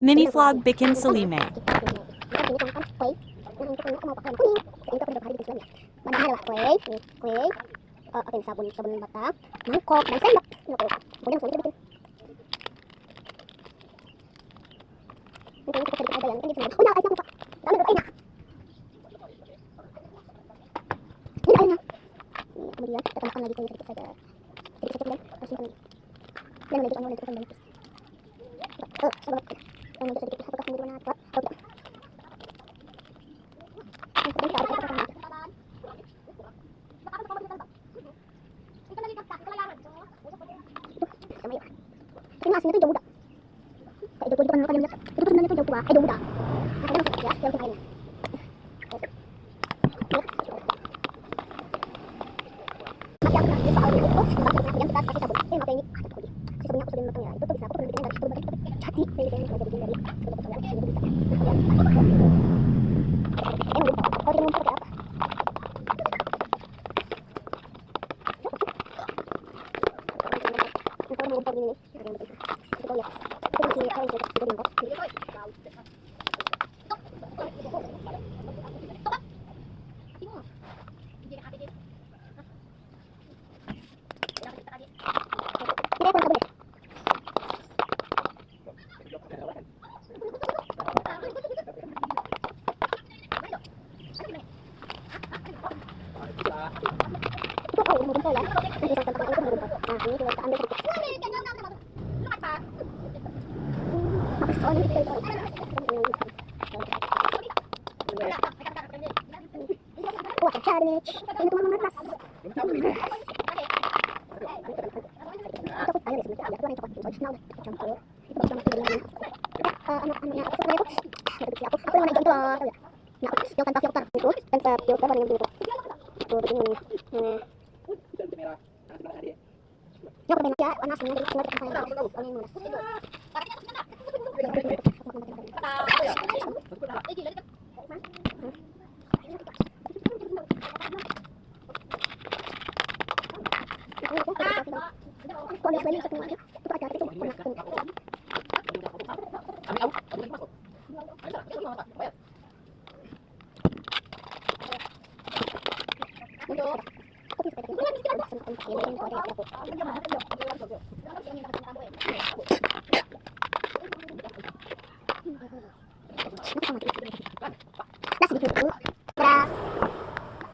Mini vlog bikin Salime. Sabun bata, mangkok, dan sendok. Kemudian selanjutnya bikin. Ini kita sedikit aja ya, mungkin bisa. Oh, airnya lupa. Lalu airnya. Ini airnya. Kemudian kita tambahkan lagi sedikit saja. Sedikit saja kemudian harus simpan lagi. Dan melanjutkan banyak. Sebelum yang lanjut sedikit apakah sendiri mana kuat? Oh, tidak. Kemudian kita aduk-aduk lagi. Sama ya. Ini asinnya tuh jauh udah. Kayak jauh itu kan kalian lihat. Itu sebenarnya tuh jauh tua, jauh udah. Nah, kita masuk ya, yang lainnya. Nanti aku nanti soal itu kemudian kita kasih sabun. Maka ini ada lagi. Si sabunnya aku sudah matang ya. Itu tuh bisa aku pernah bikin dari sabun matang tapi hati saya bikin kalau bikin dari sabun matang ya. Itu bisa. Kalau kita ngumpul kayak apa? Kalau ngumpul gini nih, ada yang betul. Kita lihat. Kita masih kalau kita ngumpul. Ini aku sabun deh. Itu kalau mau gumpal ya, nanti saya tambahkan itu mau gumpal. Nah, ini juga kita ambil sedikit. Soalnya kita itu. Wah, cari nih. Ini cuma memeras. Coklat aja deh sebenarnya. Ada tuh yang coklat. Soalnya udah campur. Itu baru sama dengan anak-anaknya aku sebenarnya aku. Aku yang mana hijau itu loh. Nah, aku yang tanpa filter itu tanpa filter baru yang begitu. Tuh begini nih. Ini aku ya warna aslinya jadi tinggal kita pasang lagi. Soalnya yang kok lihat lagi satunya itu ada itu warna kuning.